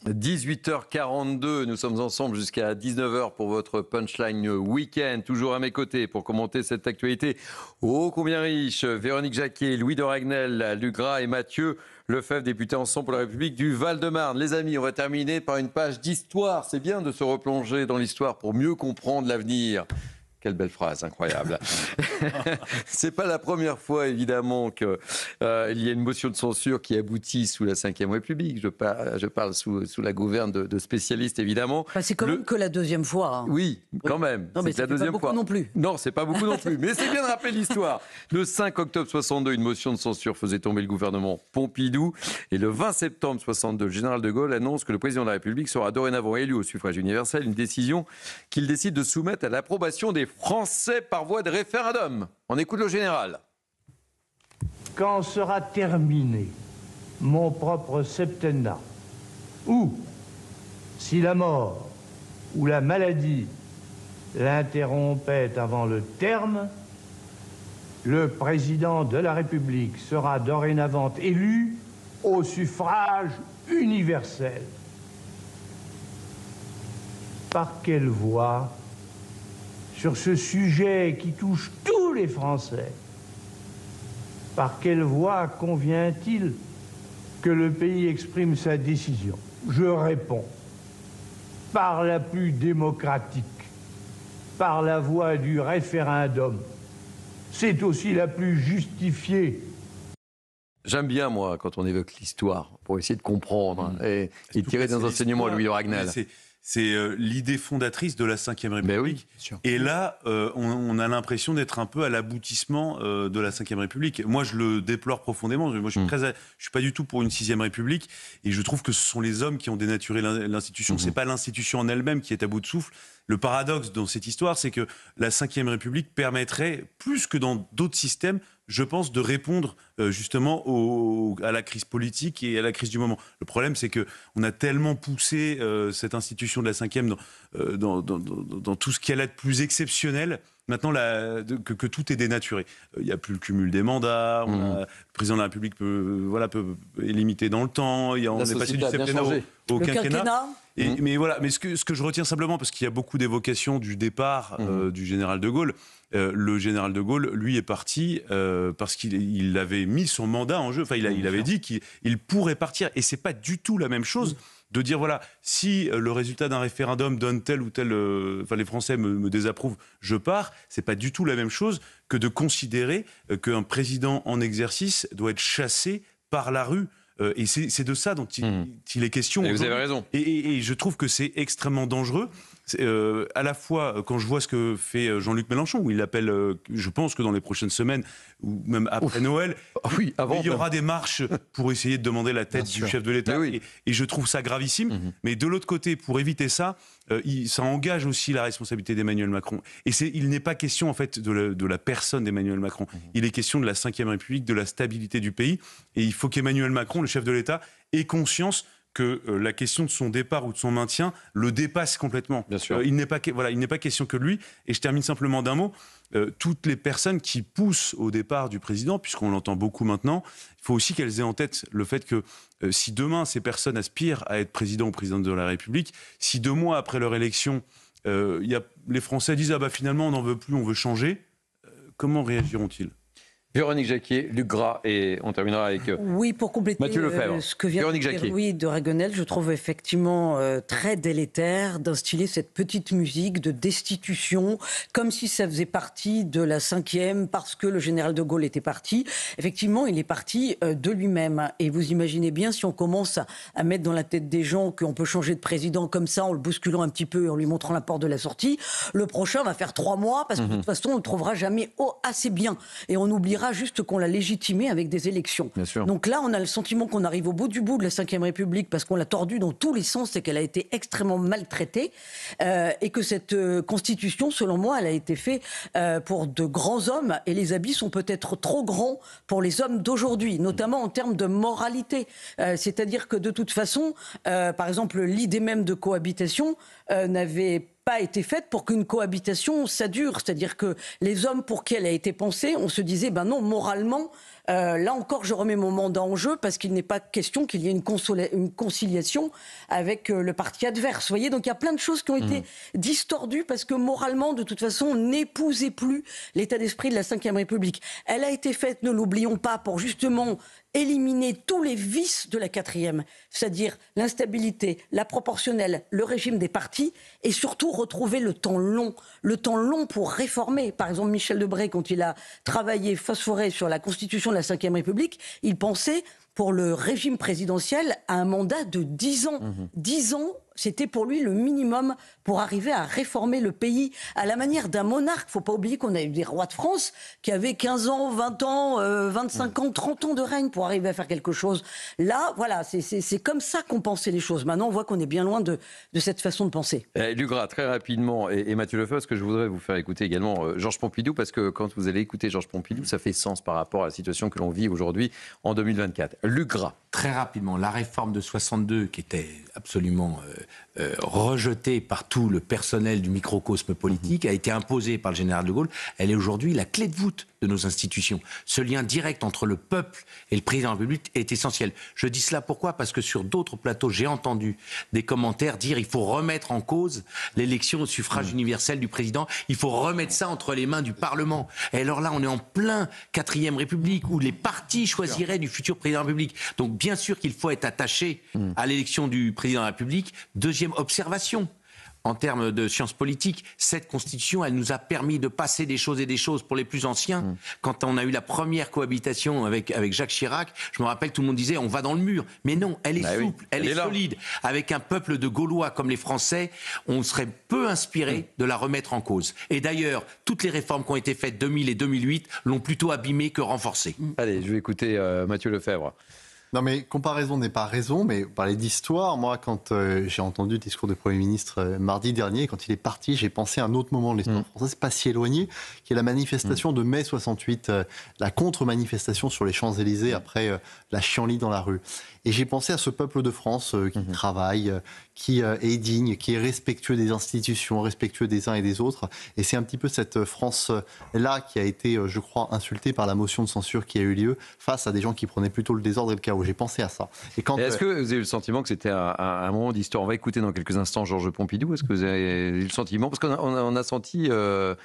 18h42, nous sommes ensemble jusqu'à 19h pour votre Punchline Week-end. Toujours à mes côtés pour commenter cette actualité ô combien riche. Véronique Jacquier, Louis de Ragnel, Luc Gras et Mathieu Lefebvre, députés Ensemble pour la République du Val-de-Marne. Les amis, on va terminer par une page d'histoire. C'est bien de se replonger dans l'histoire pour mieux comprendre l'avenir. Quelle belle phrase, incroyable. C'est pas la première fois, évidemment, qu'il y a une motion de censure qui aboutit sous la Ve République. Je parle sous la gouverne de spécialistes, évidemment. Enfin, c'est quand même que la deuxième fois. Hein. Oui, quand même. Non, mais c'est la deuxième fois. Pas beaucoup non plus. Non, c'est pas beaucoup non plus. Mais c'est bien de rappeler l'histoire. Le 5 octobre 62, une motion de censure faisait tomber le gouvernement Pompidou. Et le 20 septembre 62, le général de Gaulle annonce que le président de la République sera dorénavant élu au suffrage universel. Une décision qu'il décide de soumettre à l'approbation des Français par voie de référendum. On écoute le général. Quand sera terminé mon propre septennat, ou si la mort ou la maladie l'interrompait avant le terme, le président de la République sera dorénavant élu au suffrage universel. Par quelle voie ? Sur ce sujet qui touche tous les Français, par quelle voie convient-il que le pays exprime sa décision? Je réponds, par la plus démocratique, par la voie du référendum. C'est aussi la plus justifiée. J'aime bien, moi, quand on évoque l'histoire, pour essayer de comprendre et tirer des enseignements à Louis de Ragnel. C'est l'idée fondatrice de la Ve République. Ben oui, et là, on a l'impression d'être un peu à l'aboutissement de la Ve République. Moi, je le déplore profondément. Moi, je suis pas du tout pour une Sixième République. Et je trouve que ce sont les hommes qui ont dénaturé l'institution. C'est pas l'institution en elle-même qui est à bout de souffle. Le paradoxe dans cette histoire, c'est que la Ve République permettrait, plus que dans d'autres systèmes, je pense, de répondre justement à la crise politique et à la crise du moment. Le problème, c'est qu'on a tellement poussé cette institution de la Ve dans tout ce qu'elle a de plus exceptionnel, maintenant que tout est dénaturé. Il n'y a plus le cumul des mandats, le président de la République est limité dans le temps, on est passé du septennat au quinquennat. Mais voilà, mais ce que je retiens simplement, parce qu'il y a beaucoup d'évocations du départ du général de Gaulle, le général de Gaulle, lui, est parti parce qu'il avait mis son mandat en jeu. Enfin, il avait dit qu'il pourrait partir. Et c'est pas du tout la même chose de dire, voilà, si le résultat d'un référendum donne tel ou tel... les Français me désapprouvent, je pars. C'est pas du tout la même chose que de considérer qu'un président en exercice doit être chassé par la rue. Et c'est de ça dont il est question. Et vous avez raison. Et je trouve que c'est extrêmement dangereux. À la fois, quand je vois ce que fait Jean-Luc Mélenchon, où il appelle, je pense que dans les prochaines semaines, ou même après Noël, il y aura des marches pour essayer de demander la tête du chef de l'État. Et je trouve ça gravissime. Mais de l'autre côté, pour éviter ça, ça engage aussi la responsabilité d'Emmanuel Macron. Et il n'est pas question, en fait, de la personne d'Emmanuel Macron. Il est question de la Ve République, de la stabilité du pays. Et il faut qu'Emmanuel Macron, le chef de l'État, ait conscience que la question de son départ ou de son maintien le dépasse complètement. Bien sûr. Il n'est pas question que de lui. Et je termine simplement d'un mot. Toutes les personnes qui poussent au départ du président, puisqu'on l'entend beaucoup maintenant, il faut aussi qu'elles aient en tête le fait que si demain ces personnes aspirent à être président ou présidente de la République, si 2 mois après leur élection, les Français disent « Ah bah finalement on n'en veut plus, on veut changer », comment réagiront-ils ? Véronique Jacquier, Luc Gras, et on terminera avec oui, pour compléter Mathieu Lefebvre. Ce que vient de dire Louis de Ragnel, je trouve effectivement très délétère d'instiller cette petite musique de destitution, comme si ça faisait partie de la 5e, parce que le général de Gaulle était parti. Effectivement, il est parti de lui-même. Et vous imaginez bien, si on commence à mettre dans la tête des gens qu'on peut changer de président comme ça, en le bousculant un petit peu et en lui montrant la porte de la sortie, le prochain va faire 3 mois, parce que de toute façon, on ne le trouvera jamais assez bien. Et on oubliera juste qu'on l'a légitimé avec des élections. Donc là, on a le sentiment qu'on arrive au bout du bout de la Ve République parce qu'on l'a tordue dans tous les sens et qu'elle a été extrêmement maltraitée et que cette constitution, selon moi, elle a été faite pour de grands hommes et les habits sont peut-être trop grands pour les hommes d'aujourd'hui, notamment en termes de moralité. C'est-à-dire que de toute façon, par exemple, l'idée même de cohabitation n'avait pas été faite pour qu'une cohabitation ça dure. C'est-à-dire que les hommes pour qui elle a été pensée, on se disait, ben non, moralement, Là encore, je remets mon mandat en jeu parce qu'il n'est pas question qu'il y ait une conciliation avec le parti adverse. Vous voyez, donc il y a plein de choses qui ont été distordues parce que moralement, de toute façon, on n'épousait plus l'état d'esprit de la Ve République. Elle a été faite, ne l'oublions pas, pour justement éliminer tous les vices de la 4e, c'est-à-dire l'instabilité, la proportionnelle, le régime des partis, et surtout retrouver le temps long pour réformer. Par exemple, Michel Debré, quand il a travaillé, phosphoré sur la constitution de la Ve République, il pensait, pour le régime présidentiel, à un mandat de 10 ans. 10 ans, c'était pour lui le minimum pour arriver à réformer le pays à la manière d'un monarque. Il ne faut pas oublier qu'on a eu des rois de France qui avaient 15 ans, 20 ans, 25 ans, 30 ans de règne pour arriver à faire quelque chose. Là, voilà, c'est comme ça qu'on pensait les choses. Maintenant, on voit qu'on est bien loin de cette façon de penser. Lugras, très rapidement, et Mathieu Lefebvre, parce que je voudrais vous faire écouter également Georges Pompidou, parce que quand vous allez écouter Georges Pompidou, ça fait sens par rapport à la situation que l'on vit aujourd'hui en 2024. Lugras. Très rapidement, la réforme de 62, qui était absolument rejetée par tout le personnel du microcosme politique, a été imposée par le général de Gaulle. Elle est aujourd'hui la clé de voûte de nos institutions. Ce lien direct entre le peuple et le président de la République est essentiel. Je dis cela pourquoi ? Parce que sur d'autres plateaux, j'ai entendu des commentaires dire il faut remettre en cause l'élection au suffrage universel du président, il faut remettre ça entre les mains du Parlement. Et alors là, on est en plein 4e République où les partis choisiraient du futur président de la République. Donc bien sûr qu'il faut être attaché à l'élection du président de la République. Deuxième observation. En termes de sciences politiques, cette constitution, elle nous a permis de passer des choses et des choses pour les plus anciens. Quand on a eu la première cohabitation avec Jacques Chirac, je me rappelle, tout le monde disait on va dans le mur. Mais non, elle est souple, elle est solide. Avec un peuple de Gaulois comme les Français, on serait peu inspiré de la remettre en cause. Et d'ailleurs, toutes les réformes qui ont été faites 2000 et 2008 l'ont plutôt abîmée que renforcée. Allez, je vais écouter Mathieu Lefebvre. Non mais comparaison n'est pas raison, mais vous parlez d'histoire. Moi, quand j'ai entendu le discours du Premier ministre mardi dernier, quand il est parti, j'ai pensé à un autre moment de l'histoire française, pas si éloigné, qui est la manifestation de mai 68, la contre-manifestation sur les Champs-Élysées après la chienlit dans la rue. Et j'ai pensé à ce peuple de France qui travaille, qui est digne, qui est respectueux des institutions, respectueux des uns et des autres. Et c'est un petit peu cette France-là qui a été, je crois, insultée par la motion de censure qui a eu lieu face à des gens qui prenaient plutôt le désordre et le chaos. J'ai pensé à ça. Et est-ce que vous avez eu le sentiment que c'était un moment d'histoire ? On va écouter dans quelques instants Georges Pompidou. Est-ce que vous avez eu le sentiment ? Parce qu'on a senti M.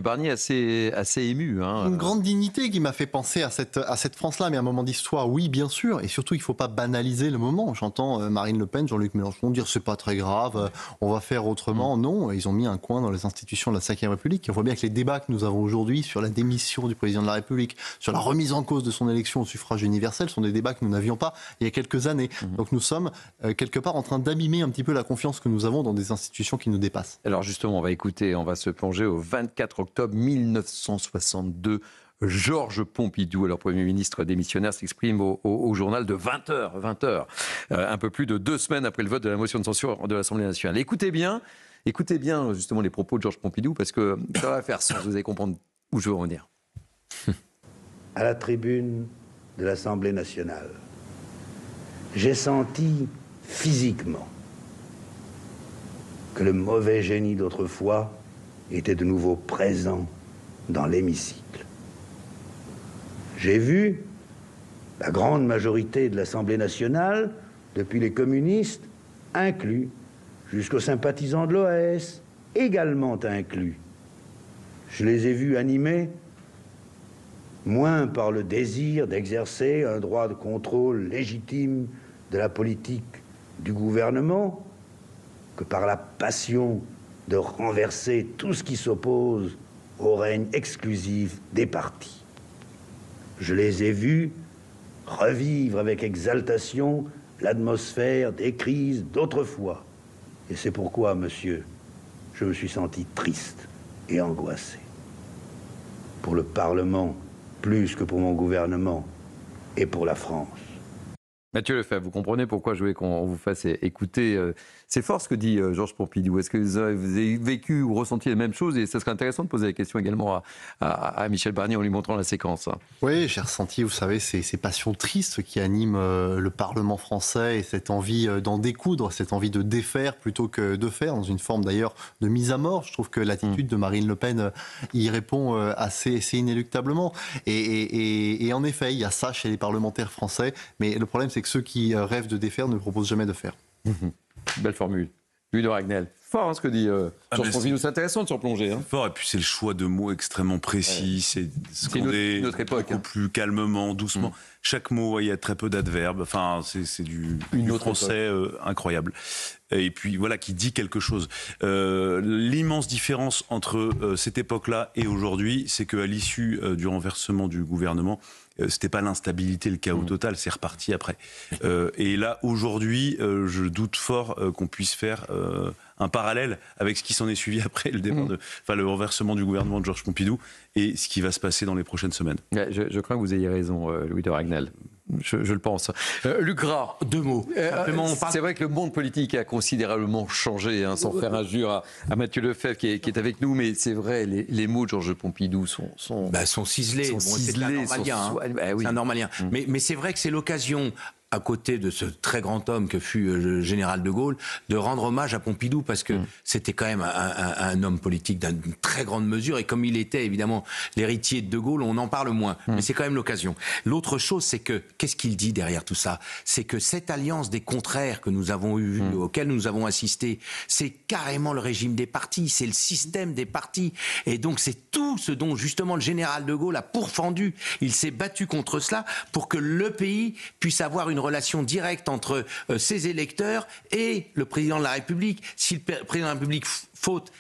Barnier assez ému. Une grande dignité qui m'a fait penser à cette France-là. Mais un moment d'histoire, oui, bien sûr. Et surtout, il ne faut pas banaliser le moment. J'entends Marine Le Pen, Jean-Luc Mélenchon dire c'est pas très grave, on va faire autrement. Non, ils ont mis un coin dans les institutions de la Ve République. On voit bien que les débats que nous avons aujourd'hui sur la démission du président de la République, sur la remise en cause de son élection au suffrage universel, sont des débats que nous n'avions pas il y a quelques années. Donc nous sommes quelque part en train d'abîmer un petit peu la confiance que nous avons dans des institutions qui nous dépassent. Alors justement, on va se plonger au 24 octobre 1962. Georges Pompidou, alors Premier ministre démissionnaire, s'exprime au journal de 20h, un peu plus de 2 semaines après le vote de la motion de censure de l'Assemblée nationale. Écoutez bien justement les propos de Georges Pompidou, parce que ça va faire sens, vous allez comprendre où je veux en venir. À la tribune de l'Assemblée nationale, j'ai senti physiquement que le mauvais génie d'autrefois était de nouveau présent dans l'hémicycle. J'ai vu la grande majorité de l'Assemblée nationale, depuis les communistes inclus, jusqu'aux sympathisants de l'OAS également inclus. Je les ai vus animés moins par le désir d'exercer un droit de contrôle légitime de la politique du gouvernement que par la passion de renverser tout ce qui s'oppose au règne exclusif des partis. Je les ai vus revivre avec exaltation l'atmosphère des crises d'autrefois. Et c'est pourquoi, monsieur, je me suis senti triste et angoissé. Pour le Parlement, plus que pour mon gouvernement, et pour la France. Mathieu Lefebvre, vous comprenez pourquoi je voulais qu'on vous fasse écouter. C'est fort ce que dit Georges Pompidou. Est-ce que vous avez vécu ou ressenti les mêmes choses? Et ça serait intéressant de poser la question également à Michel Barnier en lui montrant la séquence. Oui, j'ai ressenti, vous savez, ces passions tristes qui animent le Parlement français et cette envie d'en découdre, cette envie de défaire plutôt que de faire, dans une forme d'ailleurs de mise à mort. Je trouve que l'attitude de Marine Le Pen y répond assez inéluctablement. Et en effet, il y a ça chez les parlementaires français, mais le problème c'est que ceux qui rêvent de défaire ne proposent jamais de faire. Belle formule. Louis de Ragnel. Fort ce que dit Georges Pompidou. C'est intéressant de s'en plonger. Fort, et puis c'est le choix de mots extrêmement précis. C'est une autre époque. Beaucoup plus calmement, doucement. Chaque mot, il y a très peu d'adverbes. Enfin, c'est du français incroyable. Et puis voilà, qui dit quelque chose. L'immense différence entre cette époque-là et aujourd'hui, c'est qu'à l'issue du renversement du gouvernement, c'était pas l'instabilité, le chaos total, c'est reparti après. Et là, aujourd'hui, je doute fort qu'on puisse faire un parallèle avec ce qui s'en est suivi après le renversement du gouvernement de Georges Pompidou et ce qui va se passer dans les prochaines semaines. Je crains que vous ayez raison, Louis de Ragnel. Je le pense. Luc Gras. 2 mots. C'est vrai que le monde politique a considérablement changé, sans faire injure à Mathieu Lefebvre qui est avec nous, mais c'est vrai, les mots de Georges Pompidou sont ciselés. C'est un normalien. C'est un normalien. Mais c'est vrai que c'est l'occasion, à côté de ce très grand homme que fut le général de Gaulle, de rendre hommage à Pompidou, parce que c'était quand même un homme politique d'une très grande mesure, et comme il était évidemment l'héritier de De Gaulle, on en parle moins, mais c'est quand même l'occasion. L'autre chose, c'est que, qu'est-ce qu'il dit derrière tout ça? C'est que cette alliance des contraires que nous avons eu, auquel nous avons assisté, c'est carrément le régime des partis, c'est le système des partis, et donc c'est tout ce dont justement le général de Gaulle a pourfendu. Il s'est battu contre cela pour que le pays puisse avoir une relation directe entre ses électeurs et le président de la République. Si le président de la République faute,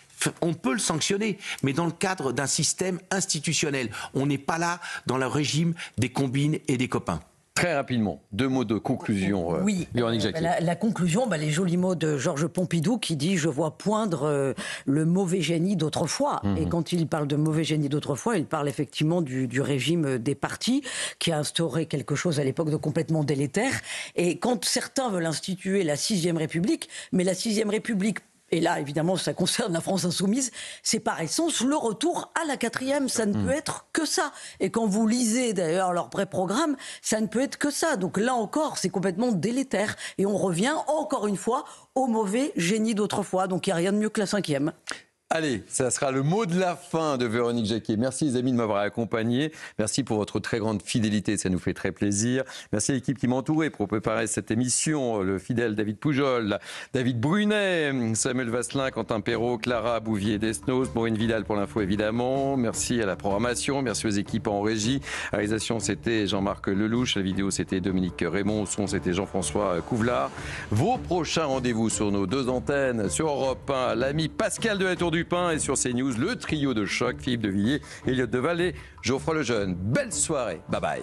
on peut le sanctionner, mais dans le cadre d'un système institutionnel. On n'est pas là dans le régime des combines et des copains. Très rapidement, 2 mots de conclusion. Oui, Véronique Jacquier. La conclusion, les jolis mots de Georges Pompidou qui dit « Je vois poindre le mauvais génie d'autrefois ». Et quand il parle de mauvais génie d'autrefois, il parle effectivement du régime des partis qui a instauré quelque chose à l'époque de complètement délétère. Et quand certains veulent instituer la 6e République, mais la 6e République, et là, évidemment, ça concerne la France insoumise, c'est par essence le retour à la 4e. Ça ne peut être que ça. Et quand vous lisez d'ailleurs leur pré-programme, ça ne peut être que ça. Donc là encore, c'est complètement délétère. Et on revient encore une fois au mauvais génie d'autrefois. Donc il n'y a rien de mieux que la 5e. Allez, ça sera le mot de la fin de Véronique Jacquier. Merci les amis de m'avoir accompagné. Merci pour votre très grande fidélité, ça nous fait très plaisir. Merci à l'équipe qui m'a entouré pour préparer cette émission. Le fidèle David Poujol, David Brunet, Samuel Vasselin, Quentin Perrault, Clara Bouvier-Desnos, Maureen Vidal pour l'info évidemment. Merci à la programmation, merci aux équipes en régie. À la réalisation, c'était Jean-Marc Lelouch. La vidéo, c'était Dominique Raymond. Au son, c'était Jean-François Couvelard. Vos prochains rendez-vous sur nos 2 antennes, sur Europe 1, l'ami Pascal de la Tour du Pain, et sur CNews, le trio de choc, Philippe de Villiers, Elliott Deval et Geoffroy Lejeune. Belle soirée, bye bye.